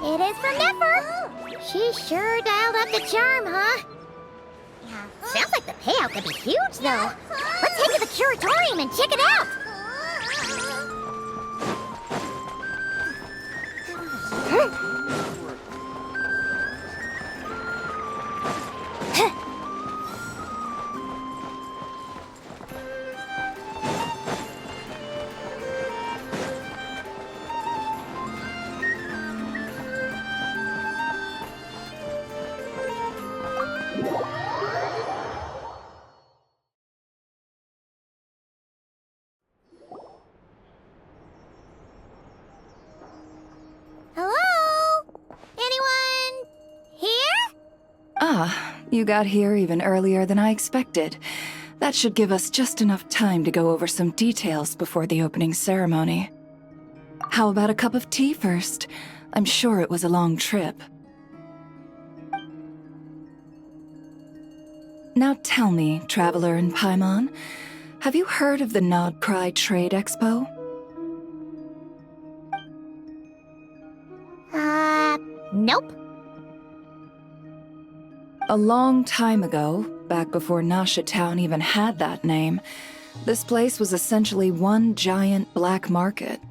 It is from Nefer. She sure dialed up the charm, huh? Sounds like the payout could be huge, though. Let's head to the curatorium and check it out. Hello? Anyone here? Ah, you got here even earlier than I expected. That should give us just enough time to go over some details before the opening ceremony. How about a cup of tea first? I'm sure it was a long trip. Now tell me, Traveler in Paimon, have you heard of the Nod Cry Trade Expo? Nope. A long time ago, back before Nasha Town even had that name, this place was essentially one giant black market.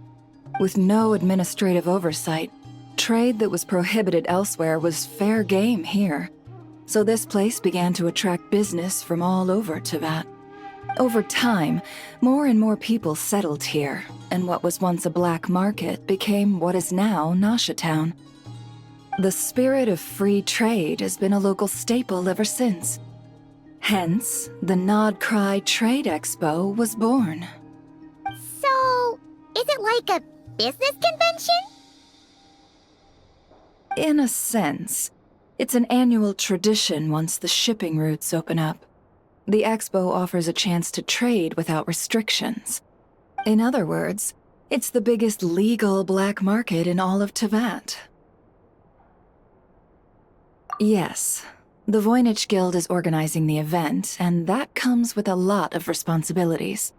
With no administrative oversight, trade that was prohibited elsewhere was fair game here. So this place began to attract business from all over Teyvat. Over time, more and more people settled here, and what was once a black market became what is now Nasha Town. The spirit of free trade has been a local staple ever since. Hence, the Nod Cry Trade Expo was born. So, is it like a business convention? In a sense, it's an annual tradition once the shipping routes open up. The expo offers a chance to trade without restrictions. In other words, it's the biggest legal black market in all of Teyvat. Yes, the Voynich Guild is organizing the event, and that comes with a lot of responsibilities.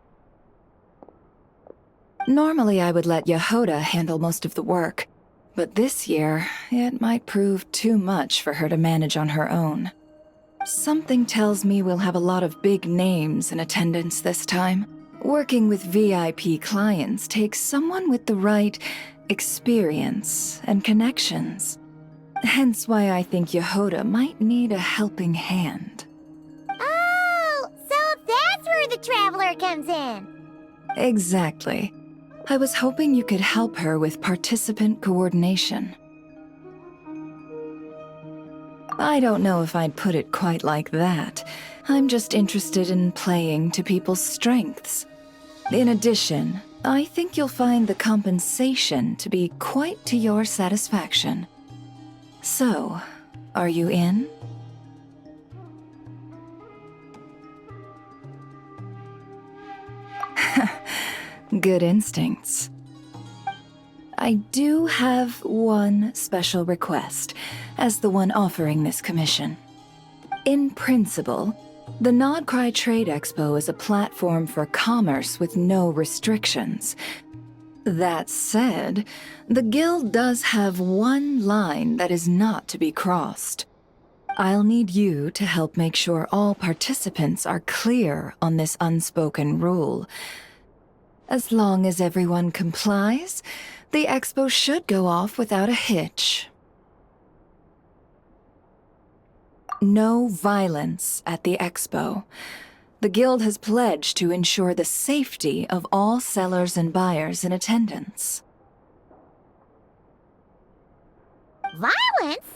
Normally I would let Yehoda handle most of the work, but this year, it might prove too much for her to manage on her own. Something tells me we'll have a lot of big names in attendance this time. Working with VIP clients takes someone with the right experience and connections. Hence why I think Yehoda might need a helping hand. Oh, so that's where the Traveler comes in. Exactly. I was hoping you could help her with participant coordination. I don't know if I'd put it quite like that. I'm just interested in playing to people's strengths. In addition, I think you'll find the compensation to be quite to your satisfaction. So, are you in? Good instincts. I do have one special request, as the one offering this commission. In principle, the Nod Cry Trade Expo is a platform for commerce with no restrictions. That said, the Guild does have one line that is not to be crossed. I'll need you to help make sure all participants are clear on this unspoken rule. As long as everyone complies, the expo should go off without a hitch. No violence at the expo. The Guild has pledged to ensure the safety of all sellers and buyers in attendance. Violence?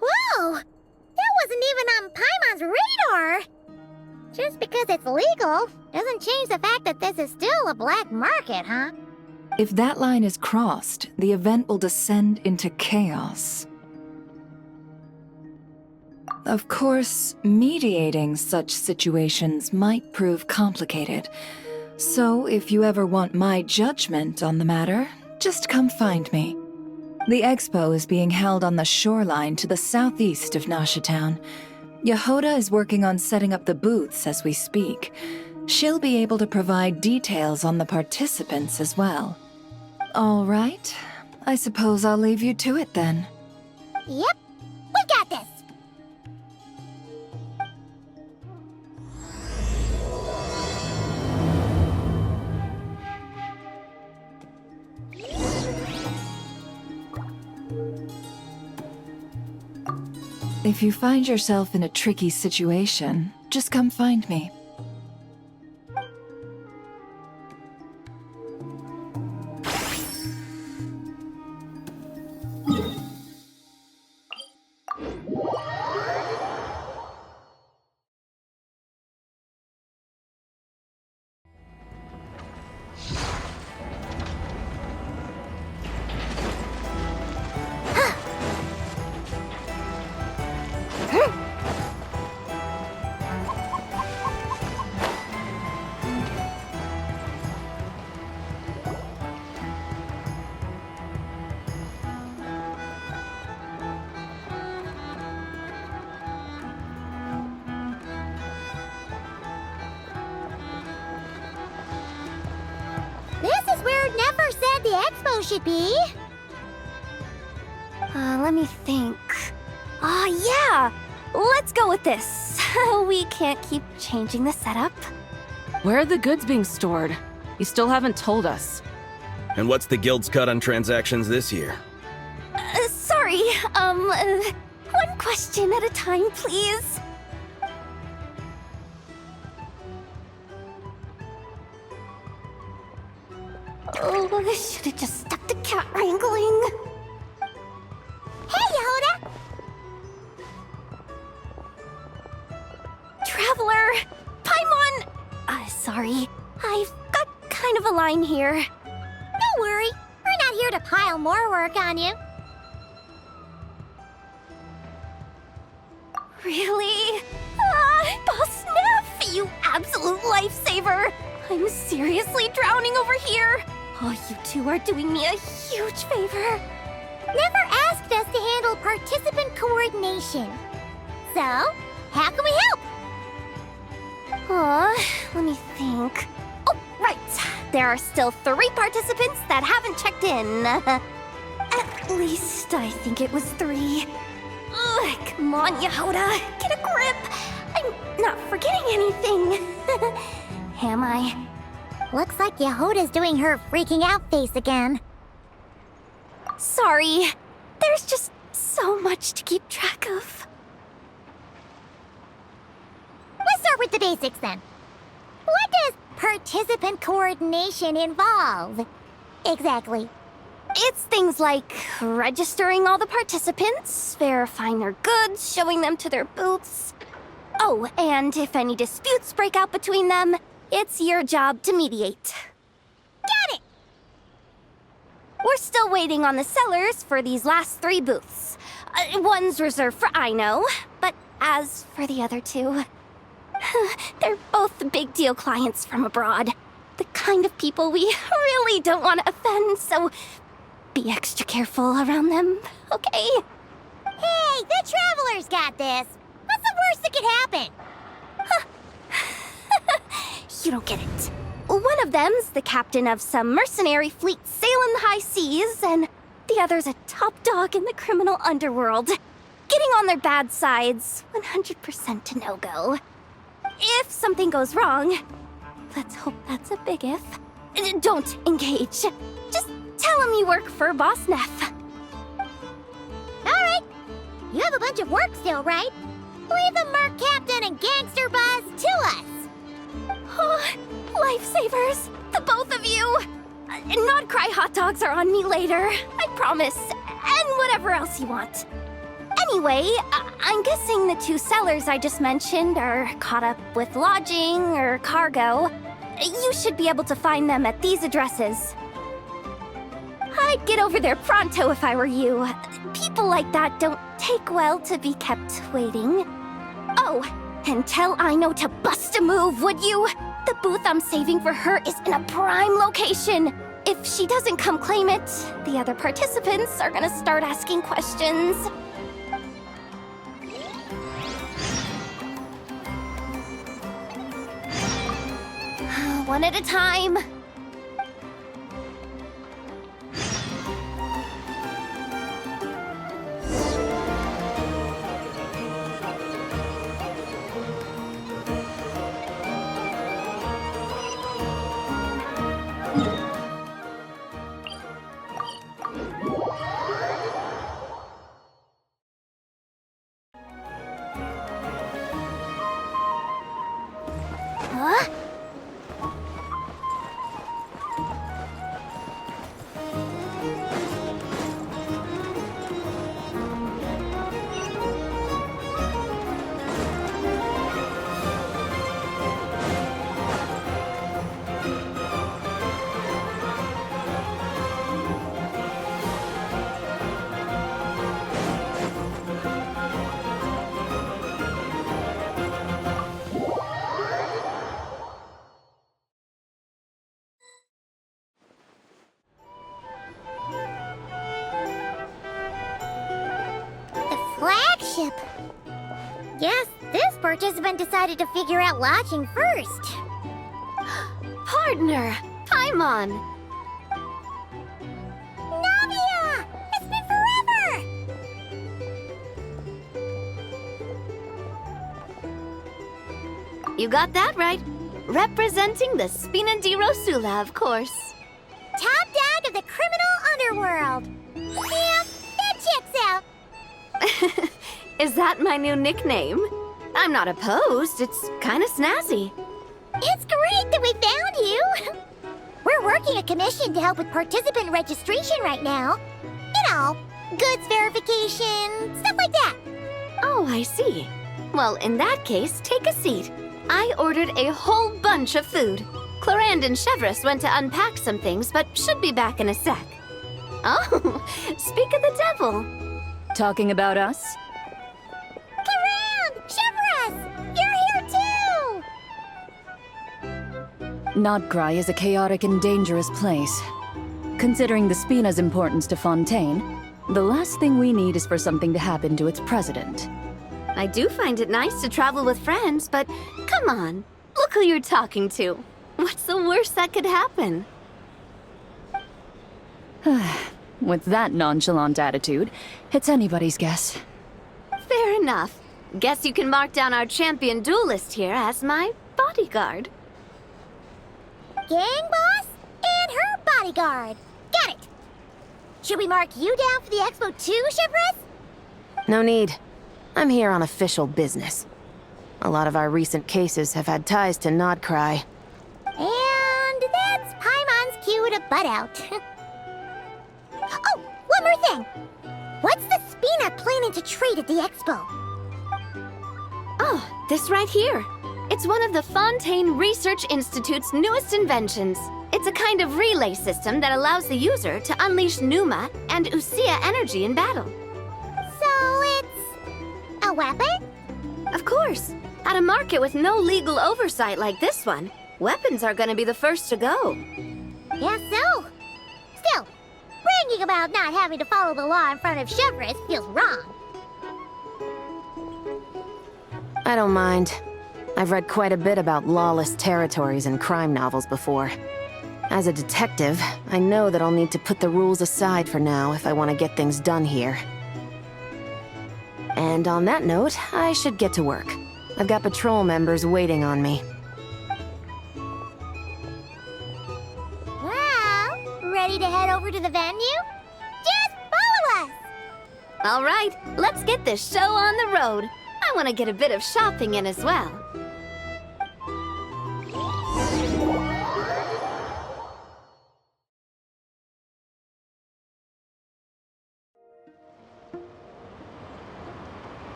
Whoa! That wasn't even on Paimon's radar! Just because it's legal doesn't change the fact that this is still a black market, huh? If that line is crossed, the event will descend into chaos. Of course, mediating such situations might prove complicated. So if you ever want my judgment on the matter, just come find me. The expo is being held on the shoreline to the southeast of Nasha Town. Yehoda is working on setting up the booths as we speak. She'll be able to provide details on the participants as well. All right, I suppose I'll leave you to it then. Yep, we got this. If you find yourself in a tricky situation, just come find me. This is where it never said the expo should be. Let me think. Yeah! Let's go with this. We can't keep changing the setup. Where are the goods being stored? You still haven't told us. And what's the guild's cut on transactions this year? Sorry, one question at a time, please. Oh, I should have just stuck to cat wrangling. Hey, Yehuda! Traveler! Paimon! Sorry. I've got kind of a line here. Don't worry, we're not here to pile more work on you. Really? Boss Neff, you absolute lifesaver! I'm seriously drowning over here. Oh, you two are doing me a huge favor. Never asked us to handle participant coordination. So, how can we help? Let me think. Oh, right. There are still 3 participants that haven't checked in. At least I think it was 3. Ugh, come on, Yehuda. Get a grip. I'm not forgetting anything. Am I? Looks like Yehuda's doing her freaking out face again. Sorry. There's just so much to keep track of. Let's start with the basics then. What does participant coordination involve? Exactly. It's things like registering all the participants, verifying their goods, showing them to their booths. Oh, and if any disputes break out between them, it's your job to mediate. Got it! We're still waiting on the sellers for these last 3 booths. One's reserved for Aino, but as for the other 2, they're both big deal clients from abroad. The kind of people we really don't want to offend, so be extra careful around them, okay? Hey, the Traveler's got this. What's the worst that could happen? You don't get it. One of them's the captain of some mercenary fleet sailing the high seas, and the other's a top dog in the criminal underworld. Getting on their bad sides, 100% a no-go. If something goes wrong, let's hope that's a big if, don't engage. Just tell him you work for Boss Neff. Alright. You have a bunch of work still, right? Leave the Merc Captain and Gangster Buzz to us. Oh, lifesavers, the both of you. Not cry hot dogs are on me later, I promise. And whatever else you want. Anyway, I'm guessing the 2 sellers I just mentioned are caught up with lodging or cargo. You should be able to find them at these addresses. I'd get over there pronto if I were you. People like that don't take well to be kept waiting. Oh, and tell Aino to bust a move, would you? The booth I'm saving for her is in a prime location. If she doesn't come claim it, the other participants are gonna start asking questions. One at a time. flagship. Guess this participant decided to figure out lodging first. Partner, Paimon. Navia! It's been forever! You got that right. Representing the Spina di Rosula, of course. Top dog of the criminal underworld. Yeah, that checks out. Is that my new nickname? I'm not opposed. It's kind of snazzy. It's great that we found you. We're working a commission to help with participant registration right now. You know, goods verification, stuff like that. Oh, I see. Well, in that case, take a seat. I ordered a whole bunch of food. Clarand and Chevreuse went to unpack some things, but should be back in a sec. Oh, speak of the devil. Talking about us? Clarand! Chevreuse! You're here too! Nodcry is a chaotic and dangerous place. Considering the Spina's importance to Fontaine, the last thing we need is for something to happen to its president. I do find it nice to travel with friends, but come on. Look who you're talking to. What's the worst that could happen? With that nonchalant attitude, it's anybody's guess. Fair enough. Guess you can mark down our champion duelist here as my bodyguard. Gang boss and her bodyguard. Got it! Should we mark you down for the expo too, Chevreuse? No need. I'm here on official business. A lot of our recent cases have had ties to Nodcry. And that's Paimon's cue to butt out. Oh, one more thing. What's the Spina planning to trade at the expo? Oh, this right here. It's one of the Fontaine Research Institute's newest inventions. It's a kind of relay system that allows the user to unleash Pneuma and Usia energy in battle. So it's a weapon? Of course. At a market with no legal oversight like this one, weapons are gonna be the first to go. Guess so. Still, bragging about not having to follow the law in front of Chevreuse feels wrong. I don't mind. I've read quite a bit about lawless territories and crime novels before. As a detective, I know that I'll need to put the rules aside for now if I want to get things done here. And on that note, I should get to work. I've got patrol members waiting on me. Well, ready to head over to the venue? Just follow us! All right, let's get this show on the road. I want to get a bit of shopping in as well.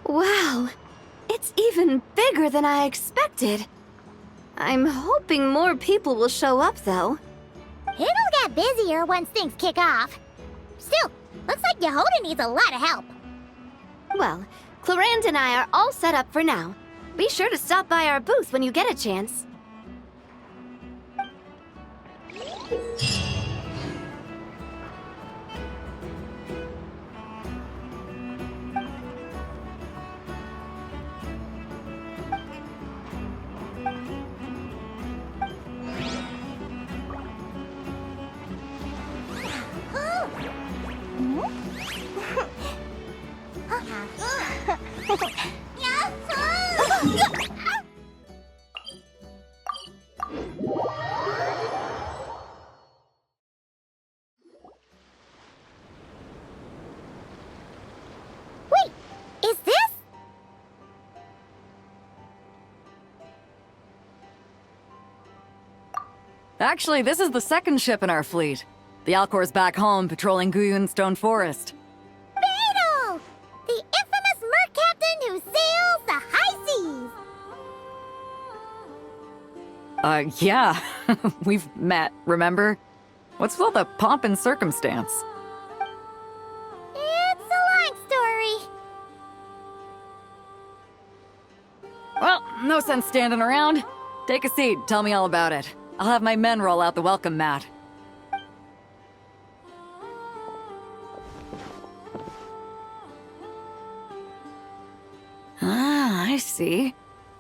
Wow, it's even bigger than I expected. I'm hoping more people will show up, though. It'll get busier once things kick off. Still, looks like Yehuda needs a lot of help. Well, Clarand and I are all set up for now. Be sure to stop by our booth when you get a chance. Wait, is this? Actually, this is the second ship in our fleet. The Alcor's back home patrolling Guyun Stone Forest. Beetle! The infamous merc captain who sails the high seas! Yeah. We've met, remember? What's with all the pomp and circumstance? It's a long story. Well, no sense standing around. Take a seat, tell me all about it. I'll have my men roll out the welcome mat. I see.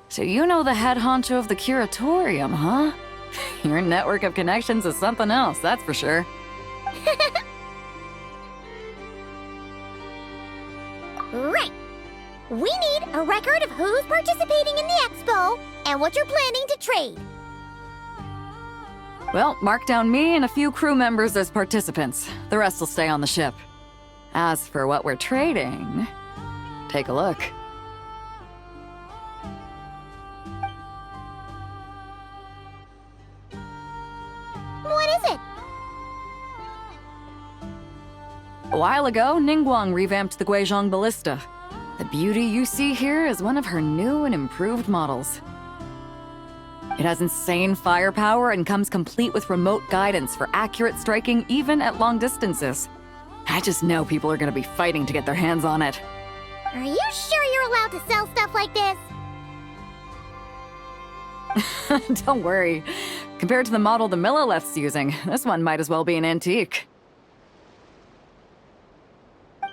So you know the head honcho of the curatorium, huh? Your network of connections is something else, that's for sure. Right. We need a record of who's participating in the expo and what you're planning to trade. Well, mark down me and a few crew members as participants. The rest will stay on the ship. As for what we're trading, take a look. What is it? A while ago, Ningguang revamped the Guizhong Ballista. The beauty you see here is one of her new and improved models. It has insane firepower and comes complete with remote guidance for accurate striking even at long distances. I just know people are gonna be fighting to get their hands on it. Are you sure you're allowed to sell stuff like this? Don't worry. Compared to the model the Millileth's using, this one might as well be an antique.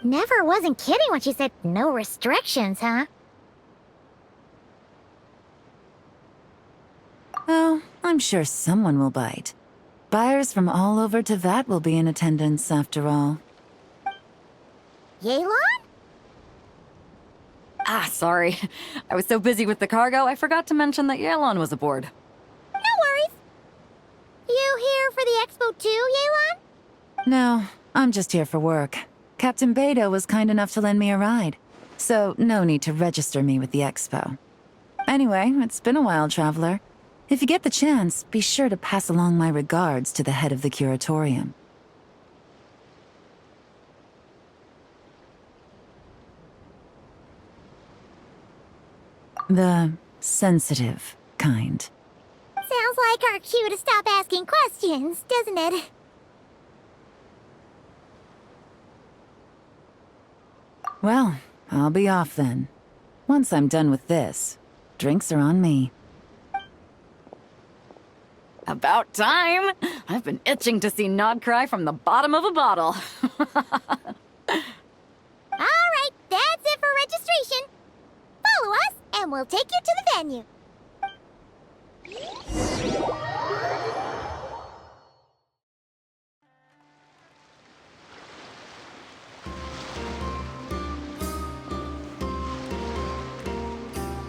Never wasn't kidding when she said no restrictions, huh? Oh, I'm sure someone will bite. Buyers from all over Teyvat will be in attendance, after all. Yelan? Ah, sorry. I was so busy with the cargo, I forgot to mention that Yelan was aboard. No worries. You here for the expo too, Yelan? No, I'm just here for work. Captain Beidou was kind enough to lend me a ride, so no need to register me with the expo. Anyway, it's been a while, Traveler. If you get the chance, be sure to pass along my regards to the head of the curatorium. The sensitive kind. Sounds like our cue to stop asking questions, doesn't it? Well, I'll be off then. Once I'm done with this, drinks are on me. About time! I've been itching to see Nod cry from the bottom of a bottle. Alright, that's it for registration. Follow us, and we'll take you to the venue.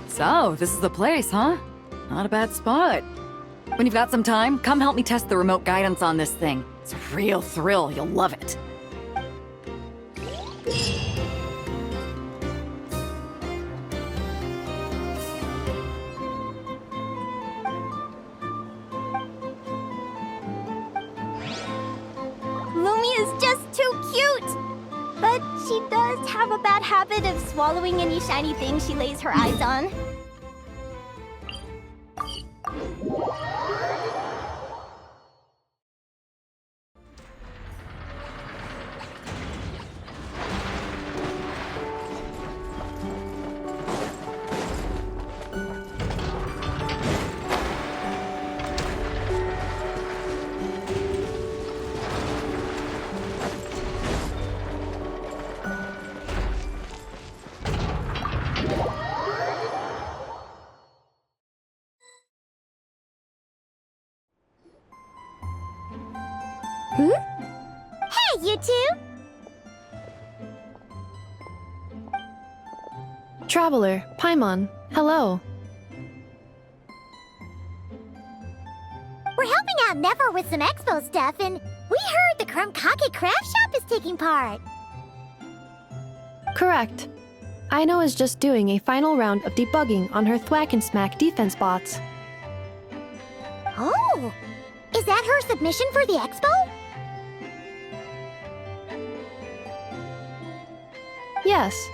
So, this is the place, huh? Not a bad spot. When you've got some time, come help me test the remote guidance on this thing. It's a real thrill, you'll love it. Lumi is just too cute! But she does have a bad habit of swallowing any shiny thing she lays her eyes on. Hey, you two! Traveler, Paimon, hello. We're helping out Never with some expo stuff, and we heard the Krumkake craft shop is taking part. Correct. Aino is just doing a final round of debugging on her Thwack and Smack defense bots. Oh! Is that her submission for the expo? Yes.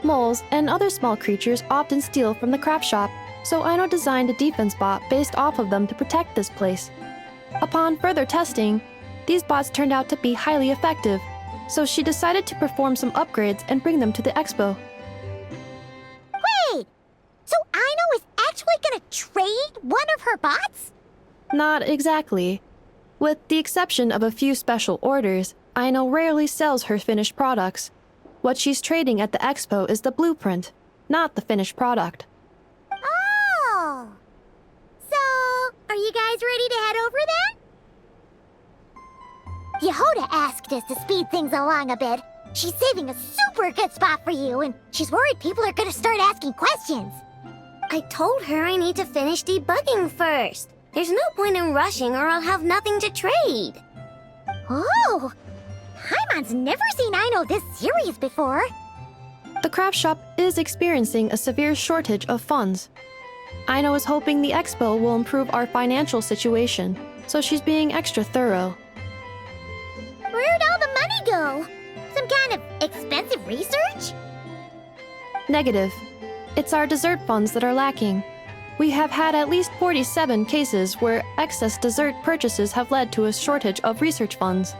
Moles and other small creatures often steal from the craft shop, so Aino designed a defense bot based off of them to protect this place. Upon further testing, these bots turned out to be highly effective, so she decided to perform some upgrades and bring them to the expo. Wait! So Aino is actually gonna trade one of her bots? Not exactly. With the exception of a few special orders, Aino rarely sells her finished products. What she's trading at the expo is the blueprint, not the finished product. asked us to speed things along a bit. She's saving a super good spot for you, and she's worried people are gonna start asking questions. I told her I need to finish debugging first. There's no point in rushing or I'll have nothing to trade. Oh! Paimon's never seen Aino this serious before. The craft shop is experiencing a severe shortage of funds. Aino is hoping the expo will improve our financial situation, so she's being extra thorough. Where'd all the money go? Some kind of expensive research? Negative. It's our dessert funds that are lacking. We have had at least 47 cases where excess dessert purchases have led to a shortage of research funds.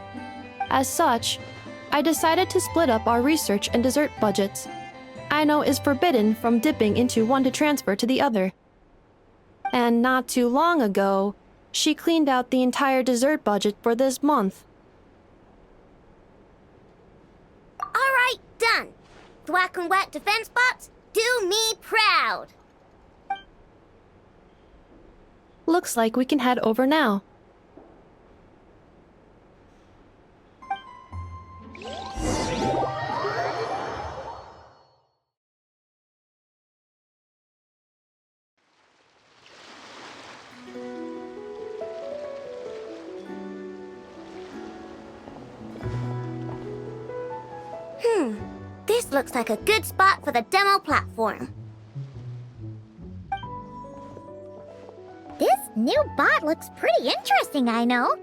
As such, I decided to split up our research and dessert budgets. Aino is forbidden from dipping into one to transfer to the other. And not too long ago, she cleaned out the entire dessert budget for this month. Alright, done. Thwack and whack defense bots, do me proud. Looks like we can head over now. This looks like a good spot for the demo platform. This new bot looks pretty interesting, I know.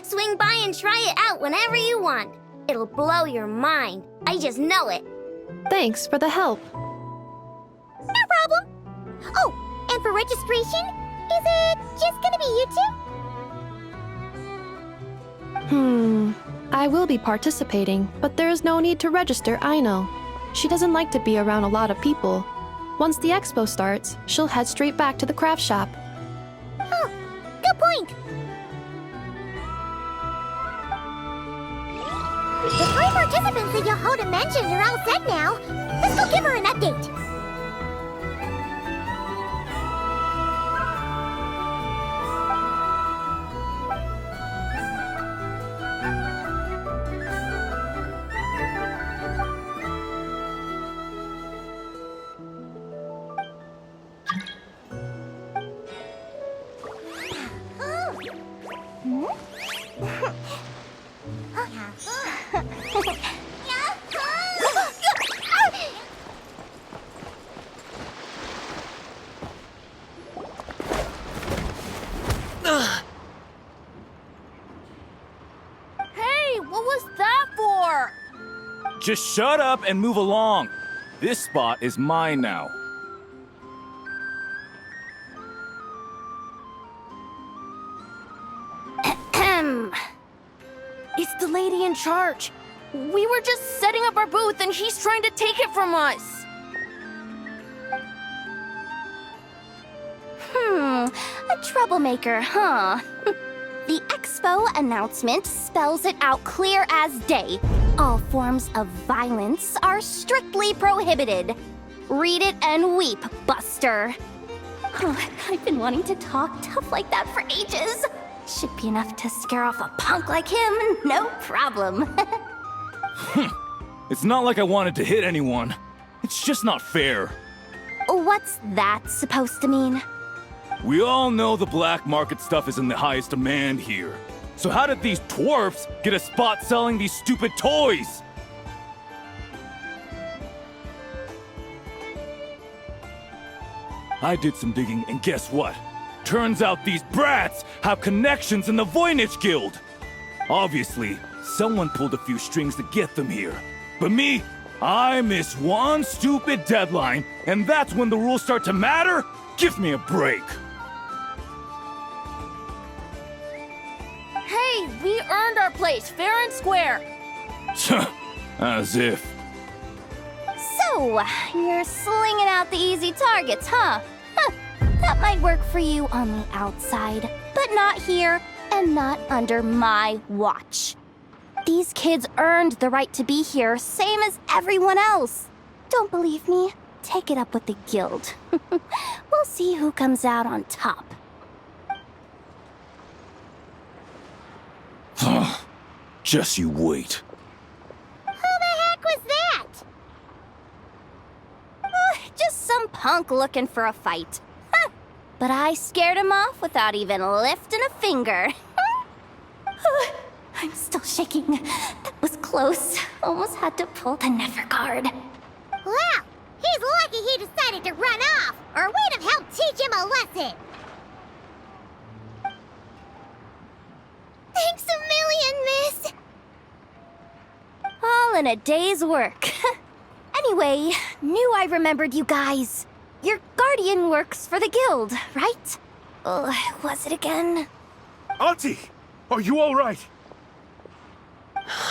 Swing by and try it out whenever you want. It'll blow your mind. I just know it. Thanks for the help. No problem. Oh, and for registration, is it just gonna be you two? I will be participating, but there is no need to register, Aino. She doesn't like to be around a lot of people. Once the expo starts, she'll head straight back to the craft shop. Oh, good point. The 3 participants that Yohoda mentioned are all set now. Let's go give her an update. Hey, what was that for? Just shut up and move along. This spot is mine now. It's the lady in charge. We were just setting up our booth and she's trying to take it from us. A troublemaker, huh? The expo announcement spells it out clear as day. All forms of violence are strictly prohibited. Read it and weep, Buster. Oh, I've been wanting to talk tough like that for ages. Should be enough to scare off a punk like him, no problem. It's not like I wanted to hit anyone. It's just not fair. What's that supposed to mean? We all know the black market stuff is in the highest demand here. So how did these dwarfs get a spot selling these stupid toys? I did some digging, and guess what? Turns out these brats have connections in the Voynich Guild. Obviously, someone pulled a few strings to get them here. But me, I miss one stupid deadline, and that's when the rules start to matter? Give me a break. Hey, we earned our place fair and square. As if. So, you're slinging out the easy targets, huh? That might work for you on the outside, but not here and not under my watch. These kids earned the right to be here, same as everyone else. Don't believe me? Take it up with the guild. We'll see who comes out on top. Just you wait. Who the heck was that? Just some punk looking for a fight. Huh. But I scared him off without even lifting a finger. I'm still shaking. That was close. Almost had to pull the never guard. Well, he's lucky he decided to run off, or we'd have helped teach him a lesson. Thanks a million, miss. All in a day's work. Anyway, knew I remembered you guys. Your guardian works for the guild, right? Was it again? Auntie! Are you alright?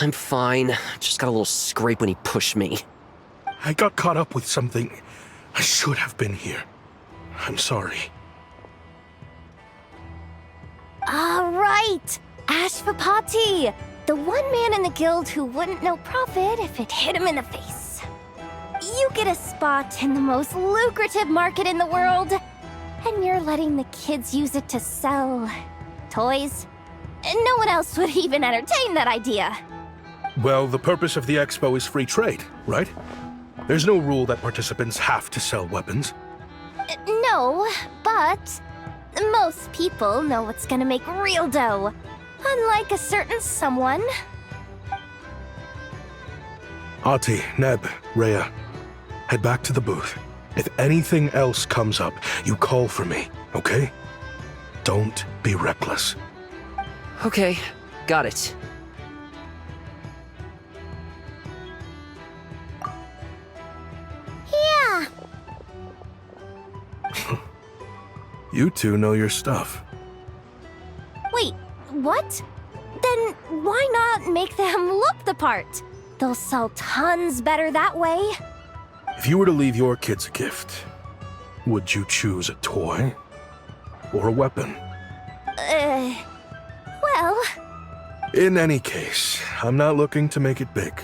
I'm fine. Just got a little scrape when he pushed me. I got caught up with something. I should have been here. I'm sorry. Right! Ashvapati! The one man in the guild who wouldn't know profit if it hit him in the face. You get a spot in the most lucrative market in the world, and you're letting the kids use it to sell toys. No one else would even entertain that idea. Well, the purpose of the expo is free trade, right? There's no rule that participants have to sell weapons. No, but most people know what's gonna make real dough. Unlike a certain someone. Ati, Neb, Rhea, head back to the booth. If anything else comes up, you call for me, okay? Don't be reckless. Okay, got it. Yeah. You two know your stuff. Wait, what? Then why not make them look the part? They'll sell tons better that way. If you were to leave your kids a gift, would you choose a toy or a weapon? Well... In any case, I'm not looking to make it big.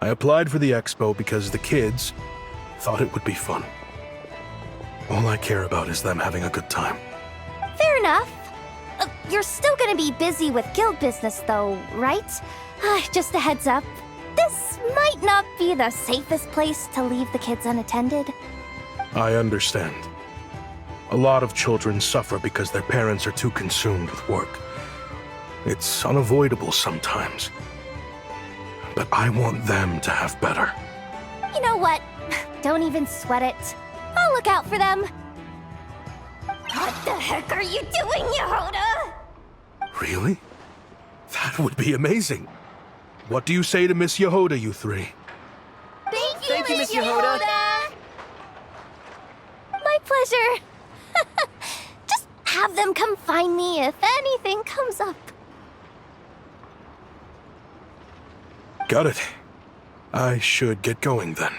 I applied for the expo because the kids thought it would be fun. All I care about is them having a good time. Fair enough. You're still gonna be busy with guild business though, right? Just a heads up. This might not be the safest place to leave the kids unattended. I understand. A lot of children suffer because their parents are too consumed with work. It's unavoidable sometimes. But I want them to have better. You know what? Don't even sweat it. I'll look out for them. What the heck are you doing, Yehoda? Really? That would be amazing. What do you say to Miss Yehoda, you three? Thank you, Miss Yehoda. My pleasure. Just have them come find me if anything comes up. Got it. I should get going then.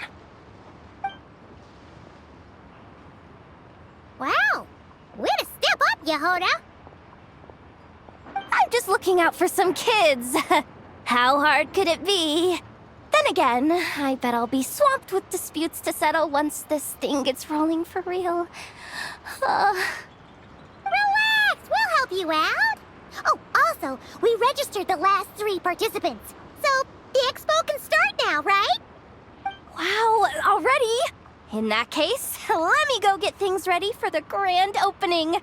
Wow. Way to step up, Yehoda. I'm just looking out for some kids. How hard could it be? Then again, I bet I'll be swamped with disputes to settle once this thing gets rolling for real. Relax, we'll help you out. Oh, also, we registered the last 3 participants. So, the expo can start now, right? Wow, already? In that case, let me go get things ready for the grand opening.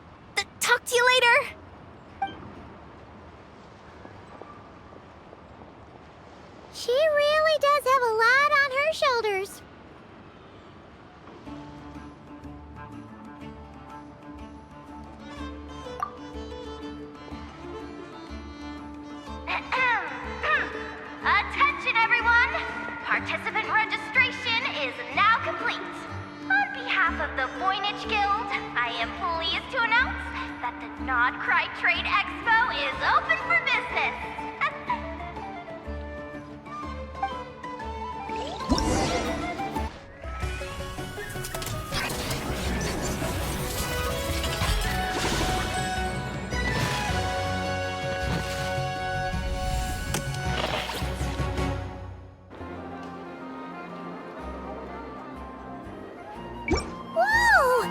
Talk to you later. She really does have a lot on her shoulders. Attention, everyone! Participant registration is now complete. On behalf of the Voynich Guild, I am pleased to announce that the Nod Cry Trade Expo is open for business. Whoa!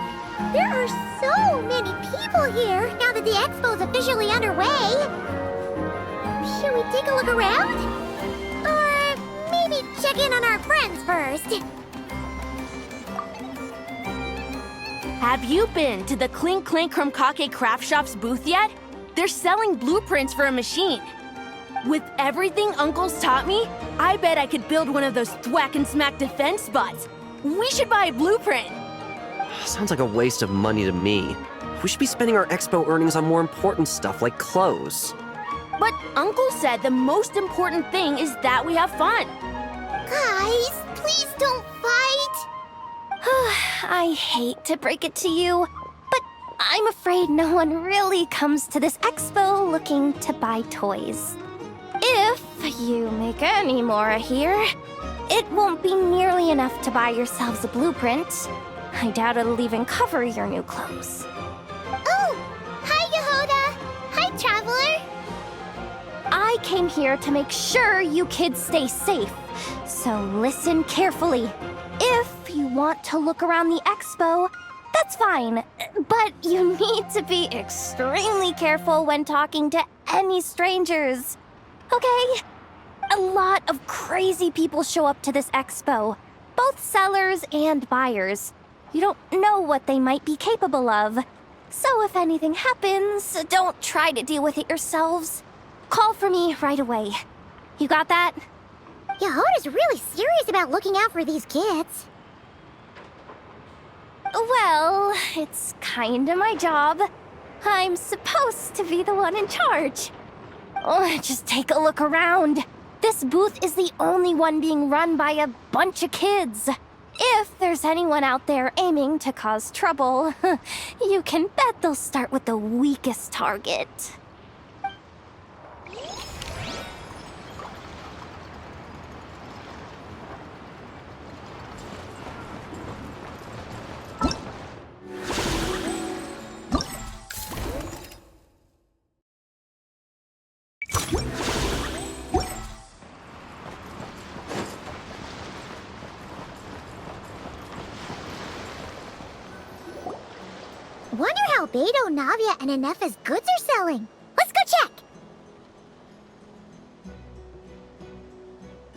There are so many people here now that the expo's officially underway. Should we take a look around? Or maybe check in on our friends first? Have you been to the Clink Clink Krumkake Craft Shop's booth yet? They're selling blueprints for a machine. With everything Uncle's taught me, I bet I could build one of those thwack and smack defense bots. We should buy a blueprint. Sounds like a waste of money to me. We should be spending our expo earnings on more important stuff like clothes. But Uncle said the most important thing is that we have fun. Guys, please don't fight. I hate to break it to you, but I'm afraid no one really comes to this expo looking to buy toys. If you make any more here, it won't be nearly enough to buy yourselves a blueprint. I doubt it'll even cover your new clothes. Oh, hi, Yehoda. Hi, Traveler. I came here to make sure you kids stay safe, so listen carefully. If you want to look around the expo, that's fine, but you need to be extremely careful when talking to any strangers, okay? A lot of crazy people show up to this expo, both sellers and buyers. You don't know what they might be capable of. So if anything happens, don't try to deal with it yourselves. Call for me right away. You got that? Yehoda's really serious about looking out for these kids. Well, it's kinda my job. I'm supposed to be the one in charge. Oh, just take a look around. This booth is the only one being run by a bunch of kids. If there's anyone out there aiming to cause trouble, you can bet they'll start with the weakest target. Wonder how Beto, Navia, and Anefa's goods are selling. Let's go check!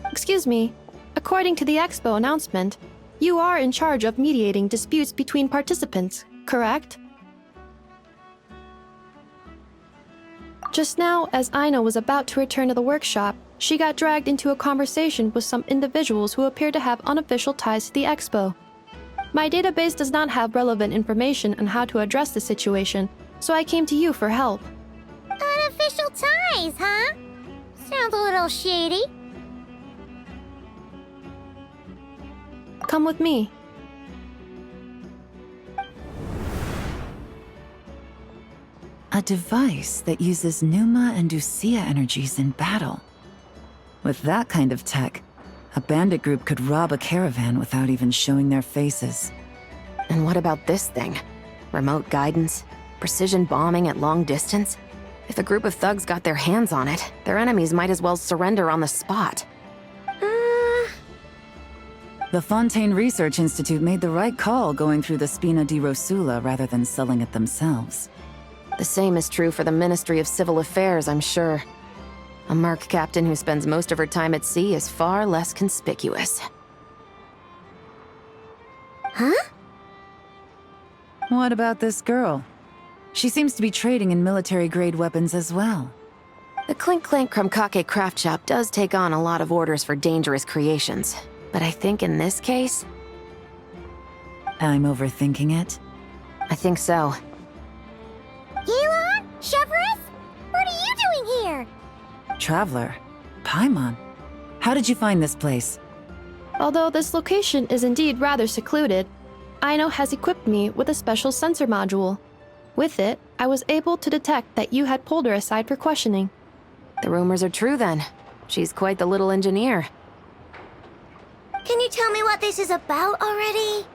Excuse me. According to the expo announcement, you are in charge of mediating disputes between participants, correct? Just now, as Aino was about to return to the workshop, she got dragged into a conversation with some individuals who appear to have unofficial ties to the expo. My database does not have relevant information on how to address the situation, so I came to you for help. Unofficial ties, huh? Sounds a little shady. Come with me. A device that uses Numa and Ducia energies in battle. With that kind of tech, a bandit group could rob a caravan without even showing their faces. And what about this thing? Remote guidance? Precision bombing at long distance? If a group of thugs got their hands on it, their enemies might as well surrender on the spot. The Fontaine Research Institute made the right call going through the Spina di Rosula rather than selling it themselves. The same is true for the Ministry of Civil Affairs, I'm sure. A merc captain who spends most of her time at sea is far less conspicuous. Huh? What about this girl? She seems to be trading in military-grade weapons as well. The Clink Clank Krumkake craft shop does take on a lot of orders for dangerous creations, but I think in this case... I'm overthinking it? I think so. Yelan? Chevrolet? What are you doing here? Traveler? Paimon? How did you find this place? Although this location is indeed rather secluded, Aino has equipped me with a special sensor module. With it, I was able to detect that you had pulled her aside for questioning. The rumors are true then. She's quite the little engineer. Can you tell me what this is about already?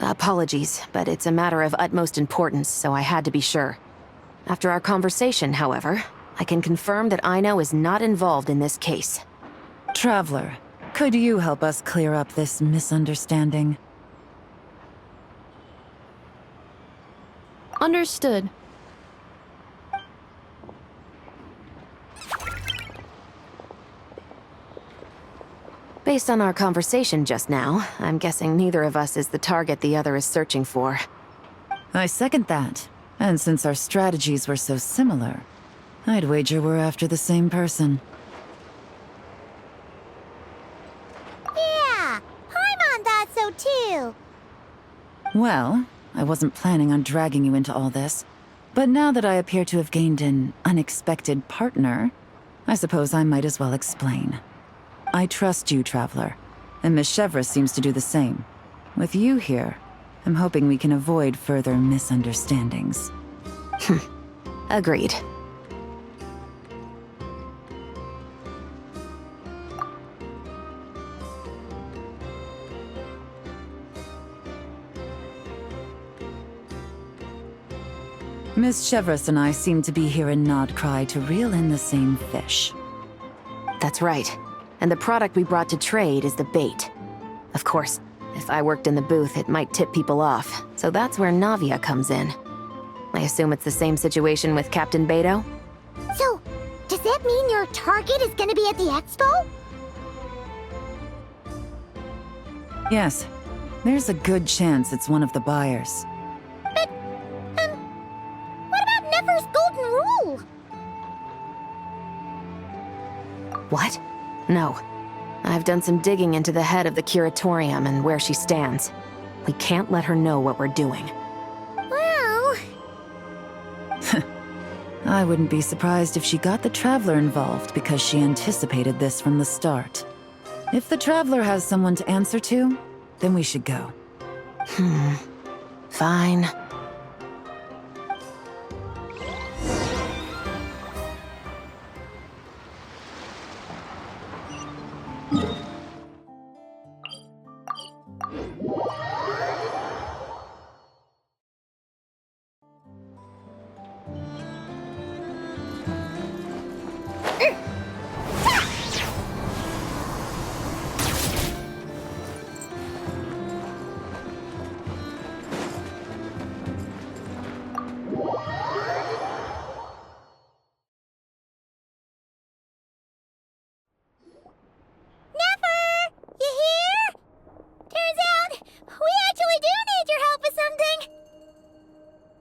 Apologies, but it's a matter of utmost importance, so I had to be sure. After our conversation, however, I can confirm that Aino is not involved in this case. Traveler, could you help us clear up this misunderstanding? Understood. Based on our conversation just now, I'm guessing neither of us is the target the other is searching for. I second that. And since our strategies were so similar, I'd wager we're after the same person. Yeah, Paimon thought so too. Well, I wasn't planning on dragging you into all this, but now that I appear to have gained an unexpected partner, I suppose I might as well explain. I trust you, Traveler, and Miss Chevra seems to do the same. With you here, I'm hoping we can avoid further misunderstandings. Agreed. Miss Chevras and I seem to be here in Nodcry to reel in the same fish. That's right. And the product we brought to trade is the bait. Of course, if I worked in the booth, it might tip people off, so that's where Navia comes in. I assume it's the same situation with Captain Beto? So, does that mean your target is gonna be at the expo? Yes, there's a good chance it's one of the buyers. But, what about Nefer's golden rule? What? No. I've done some digging into the head of the curatorium and where she stands. We can't let her know what we're doing. Well... I wouldn't be surprised if she got the Traveler involved because she anticipated this from the start. If the Traveler has someone to answer to, then we should go. Fine.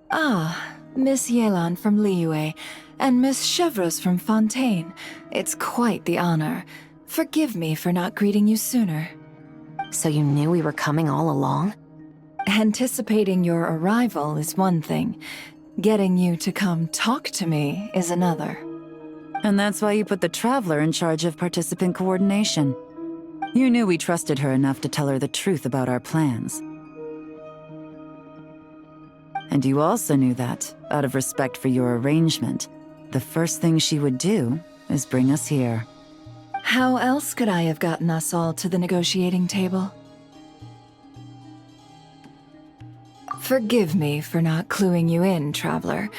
Ah, Miss Yelan from Liyue, and Miss Chevros from Fontaine. It's quite the honor. Forgive me for not greeting you sooner. So you knew we were coming all along? Anticipating your arrival is one thing. Getting you to come talk to me is another. And that's why you put the Traveler in charge of participant coordination. You knew we trusted her enough to tell her the truth about our plans. And you also knew that, out of respect for your arrangement, the first thing she would do is bring us here. How else could I have gotten us all to the negotiating table? Forgive me for not cluing you in, Traveler.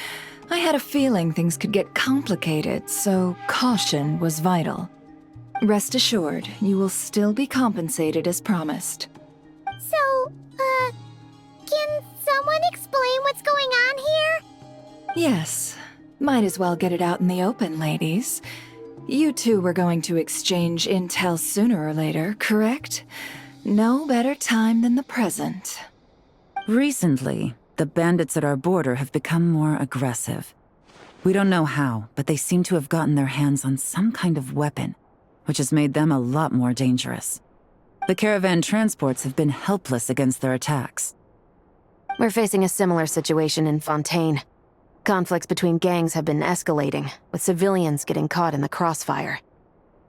I had a feeling things could get complicated, so caution was vital. Rest assured, you will still be compensated as promised. So, can someone explain what's going on here? Yes. Might as well get it out in the open, ladies. You two were going to exchange intel sooner or later, correct? No better time than the present. Recently, the bandits at our border have become more aggressive. We don't know how, but they seem to have gotten their hands on some kind of weapon, which has made them a lot more dangerous. The caravan transports have been helpless against their attacks. We're facing a similar situation in Fontaine. Conflicts between gangs have been escalating, with civilians getting caught in the crossfire.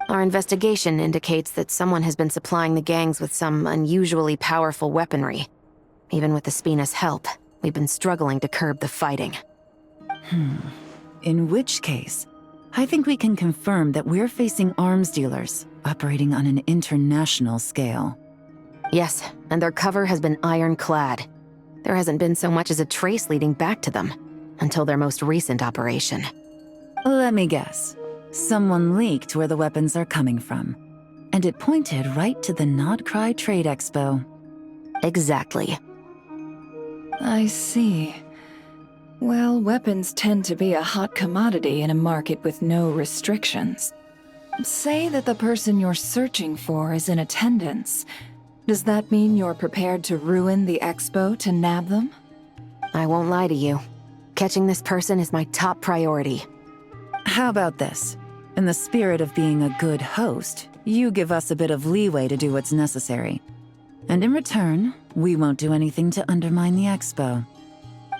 Our investigation indicates that someone has been supplying the gangs with some unusually powerful weaponry. Even with the Spina's help, we've been struggling to curb the fighting. In which case, I think we can confirm that we're facing arms dealers operating on an international scale. Yes, and their cover has been ironclad. There hasn't been so much as a trace leading back to them, until their most recent operation. Let me guess. Someone leaked where the weapons are coming from. And it pointed right to the Nodcry Trade Expo. Exactly. I see. Well, weapons tend to be a hot commodity in a market with no restrictions. Say that the person you're searching for is in attendance. Does that mean you're prepared to ruin the expo to nab them? I won't lie to you. Catching this person is my top priority. How about this? In the spirit of being a good host, you give us a bit of leeway to do what's necessary. And in return, we won't do anything to undermine the expo.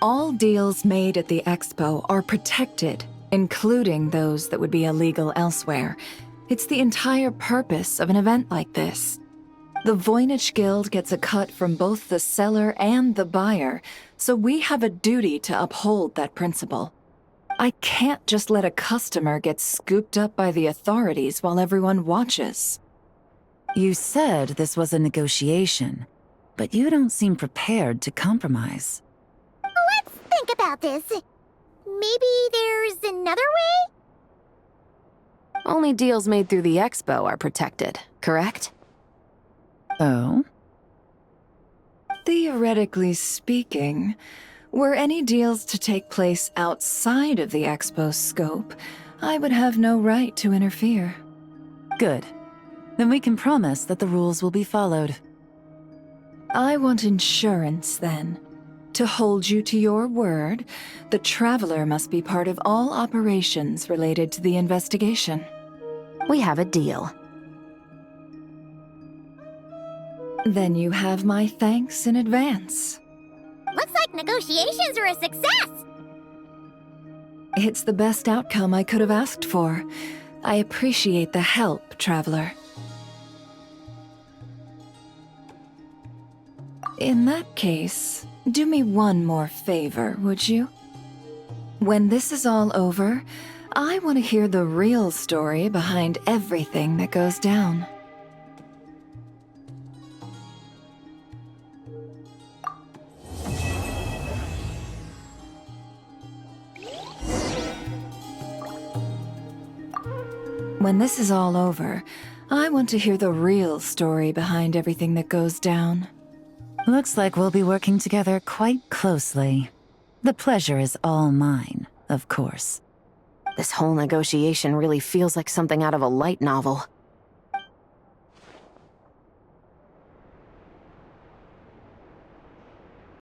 All deals made at the expo are protected, including those that would be illegal elsewhere. It's the entire purpose of an event like this. The Voynich Guild gets a cut from both the seller and the buyer, so we have a duty to uphold that principle. I can't just let a customer get scooped up by the authorities while everyone watches. You said this was a negotiation, but you don't seem prepared to compromise. Let's think about this. Maybe there's another way? Only deals made through the expo are protected, correct? Oh? Theoretically speaking, were any deals to take place outside of the expo's scope, I would have no right to interfere. Good. Then we can promise that the rules will be followed. I want insurance, then. To hold you to your word, the Traveler must be part of all operations related to the investigation. We have a deal. Then you have my thanks in advance. Looks like negotiations are a success! It's the best outcome I could have asked for. I appreciate the help, Traveler. In that case, do me one more favor, would you? When this is all over, I want to hear the real story behind everything that goes down. When this is all over, I want to hear the real story behind everything that goes down. Looks like we'll be working together quite closely. The pleasure is all mine, of course. This whole negotiation really feels like something out of a light novel.